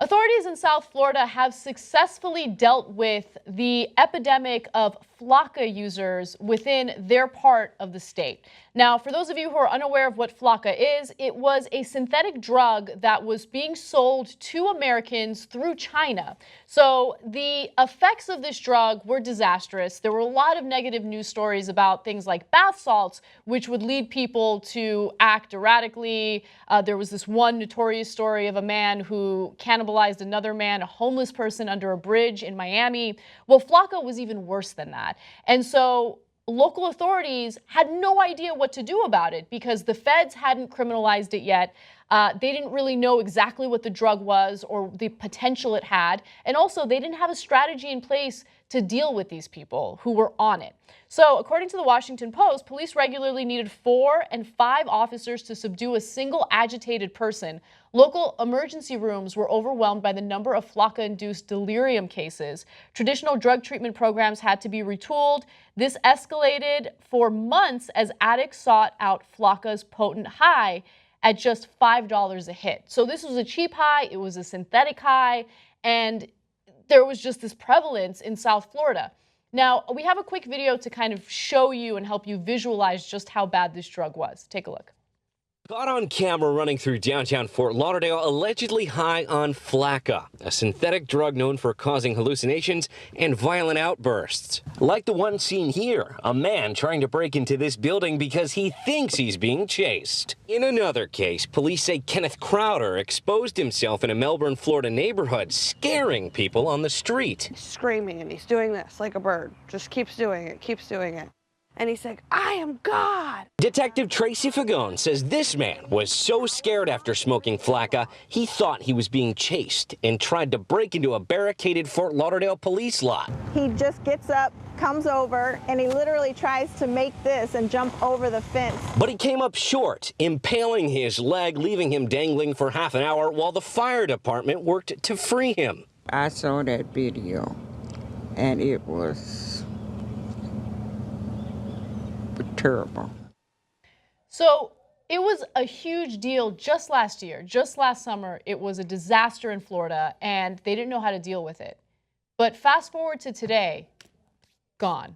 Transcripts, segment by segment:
Authorities in South Florida have successfully dealt with the epidemic of Flakka users within their part of the state. Now, for those of you who are unaware of what Flakka is, it was a synthetic drug that was being sold to Americans through China. So the effects of this drug were disastrous. There were a lot of negative news stories about things like bath salts, which would lead people to act erratically. There was this one notorious story of a man who cannibalized another man, a homeless person, under a bridge in Miami. Well, Flakka was even worse than that. And so local authorities had no idea what to do about it because the feds hadn't criminalized it yet. They didn't really know exactly what the drug was or the potential it had. And also, they didn't have a strategy in place to deal with these people who were on it. So according to the Washington Post, police regularly needed 4 and 5 officers to subdue a single agitated person. Local emergency rooms were overwhelmed by the number of Flakka-induced delirium cases. Traditional drug treatment programs had to be retooled. This escalated for months as addicts sought out Flakka's potent high at just $5 a hit. So this was a cheap high, it was a synthetic high, and there was just this prevalence in South Florida. Now, we have a quick video to kind of show you and help you visualize just how bad this drug was. Take a look. Caught on camera running through downtown Fort Lauderdale, allegedly high on Flakka, a synthetic drug known for causing hallucinations and violent outbursts. Like the one seen here, a man trying to break into this building because he thinks he's being chased. In another case, police say Kenneth Crowder exposed himself in a Melbourne, Florida neighborhood, scaring people on the street. He's screaming and he's doing this like a bird, just keeps doing it, keeps doing it. And he's like, I am God. Detective Tracy Fagone says this man was so scared after smoking Flakka, he thought he was being chased and tried to break into a barricaded Fort Lauderdale police lot. He just gets up, comes over, and he literally tries to make this and jump over the fence. But he came up short, impaling his leg, leaving him dangling for half an hour while the fire department worked to free him. I saw that video, and it was terrible. So it was a huge deal just last year, just last summer. It was a disaster in Florida and they didn't know how to deal with it. But fast forward to today, gone.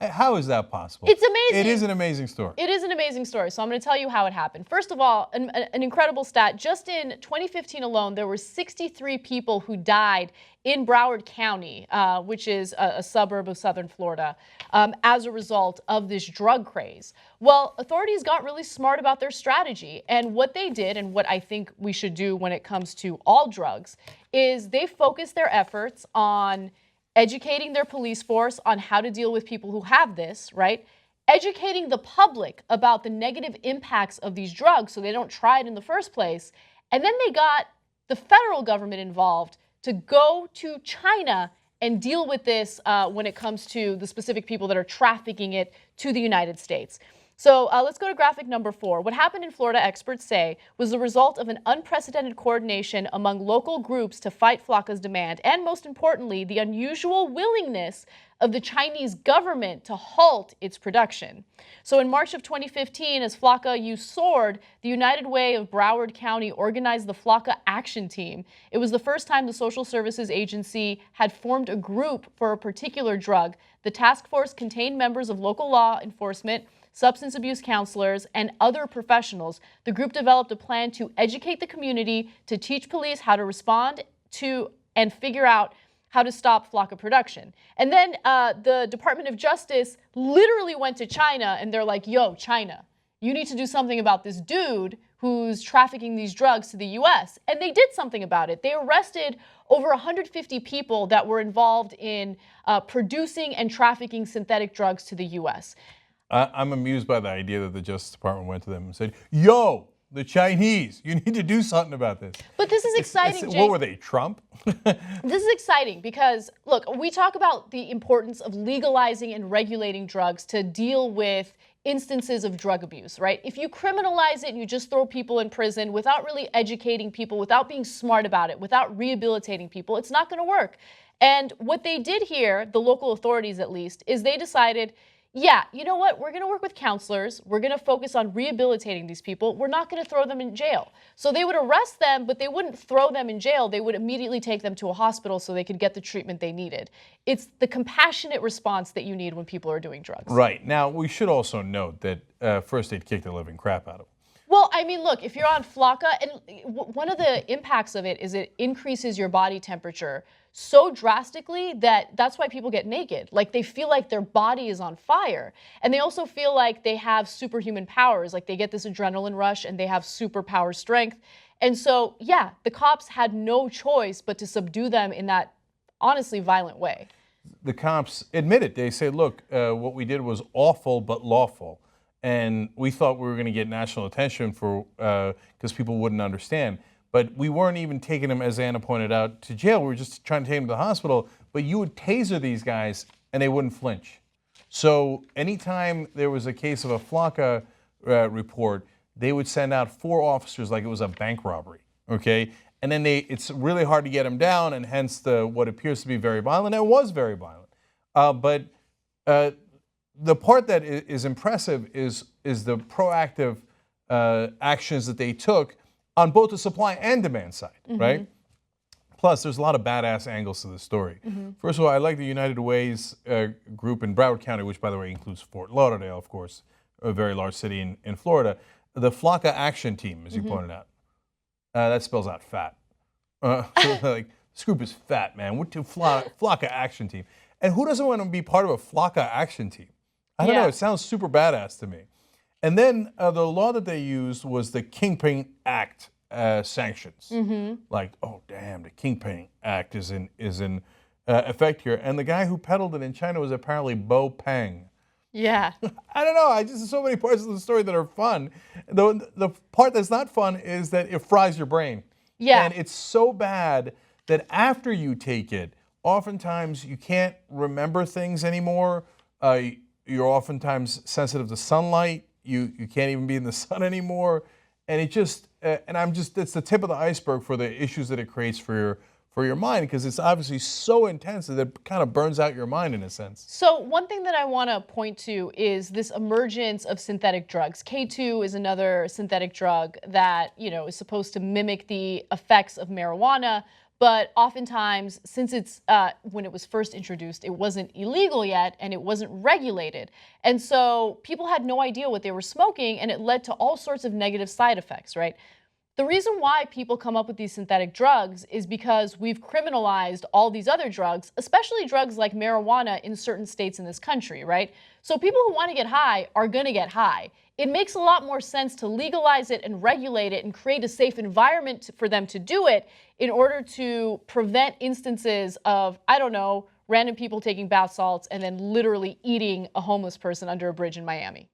How is that possible? It's amazing. It is an amazing story. It is an amazing story. So I'm going to tell you how it happened. First of all, an incredible stat. Just in 2015 alone, there were 63 people who died in Broward County, which is a suburb of southern Florida, as a result of this drug craze. Well, authorities got really smart about their strategy. And what they did, and what I think we should do when it comes to all drugs, is they focused their efforts on educating their police force on how to deal with people who have this, right? Educating the public about the negative impacts of these drugs so they don't try it in the first place. And then they got the federal government involved to go to China and deal with this when it comes to the specific people that are trafficking it to the United States. So let's go to graphic number 4. What happened in Florida, experts say, was the result of an unprecedented coordination among local groups to fight Flakka's demand, and most importantly, the unusual willingness of the Chinese government to halt its production. So in March of 2015, as Flakka use soared, the United Way of Broward County organized the Flakka Action Team. It was the first time the Social Services Agency had formed a group for a particular drug. The task force contained members of local law enforcement, substance abuse counselors, and other professionals. The group developed a plan to educate the community, to teach police how to respond to and figure out how to stop Flakka production. And then the Department of Justice literally went to China and they're like, yo, China, you need to do something about this dude who's trafficking these drugs to the US. And they did something about it. They arrested over 150 people that were involved in producing and trafficking synthetic drugs to the US. I'm amused by the idea that the Justice Department went to them and said, yo, the Chinese, you need to do something about this. But this is exciting, Jake. What were they, Trump? This is exciting because, look, we talk about the importance of legalizing and regulating drugs to deal with instances of drug abuse, right? If you criminalize it and you just throw people in prison without really educating people, without being smart about it, without rehabilitating people, it's not going to work. And what they did here, the local authorities at least, is they decided, Yeah, you know what? We're going to work with counselors. We're going to focus on rehabilitating these people. We're not going to throw them in jail. So they would arrest them, but they wouldn't throw them in jail. They would immediately take them to a hospital so they could get the treatment they needed. It's the compassionate response that you need when people are doing drugs. Right. Now, we should also note that first they'd kick the living crap out of them. Well, I mean, look, if you're on Flakka, and one of the impacts of it is it increases your body temperature so drastically that that's why people get naked. Like, they feel like their body is on fire. And they also feel like they have superhuman powers. Like, they get this adrenaline rush and they have superpower strength. And so, yeah, the cops had no choice but to subdue them in that honestly violent way. The cops admit it. They say, look, what we did was awful but lawful. And we thought we were going to get national attention for because people wouldn't understand. But we weren't even taking them, as Anna pointed out, to jail. We were just trying to take them to the hospital. But you would taser these guys, and they wouldn't flinch. So anytime there was a case of a Flakka report, they would send out 4 officers like it was a bank robbery, okay? And then it's really hard to get them down, and hence what appears to be very violent. It was very violent. But the part that is impressive is the proactive actions that they took on both the supply and demand side, right? Plus, there's a lot of badass angles to the story. First of all, I like the United Way's group in Broward County, which, by the way, includes Fort Lauderdale, of course, a very large city in Florida. The Flakka Action Team, as you pointed out. That spells out fat. So like, this group is fat, man. What to Flakka Action Team? And who doesn't want to be part of a Flakka Action Team? I don't know. It sounds super badass to me. And then the law that they used was the Kingpin Act sanctions. Like, oh damn, the Kingpin Act is in effect here. And the guy who peddled it in China was apparently Bo Peng. Yeah. I don't know. There's so many parts of the story that are fun. The part that's not fun is that it fries your brain. Yeah. And it's so bad that after you take it, oftentimes you can't remember things anymore. You're oftentimes sensitive to sunlight. You can't even be in the sun anymore. And it just, it's the tip of the iceberg for the issues that it creates for your mind, because it's obviously so intense that it kind of burns out your mind in a sense. So one thing that I want to point to is this emergence of synthetic drugs. K2 is another synthetic drug that, is supposed to mimic the effects of marijuana. But oftentimes, since when it was first introduced, it wasn't illegal yet and it wasn't regulated. And so people had no idea what they were smoking, and it led to all sorts of negative side effects, right? The reason why people come up with these synthetic drugs is because we've criminalized all these other drugs, especially drugs like marijuana in certain states in this country, right? So people who want to get high are going to get high. It makes a lot more sense to legalize it and regulate it and create a safe environment for them to do it in order to prevent instances of, I don't know, random people taking bath salts and then literally eating a homeless person under a bridge in Miami.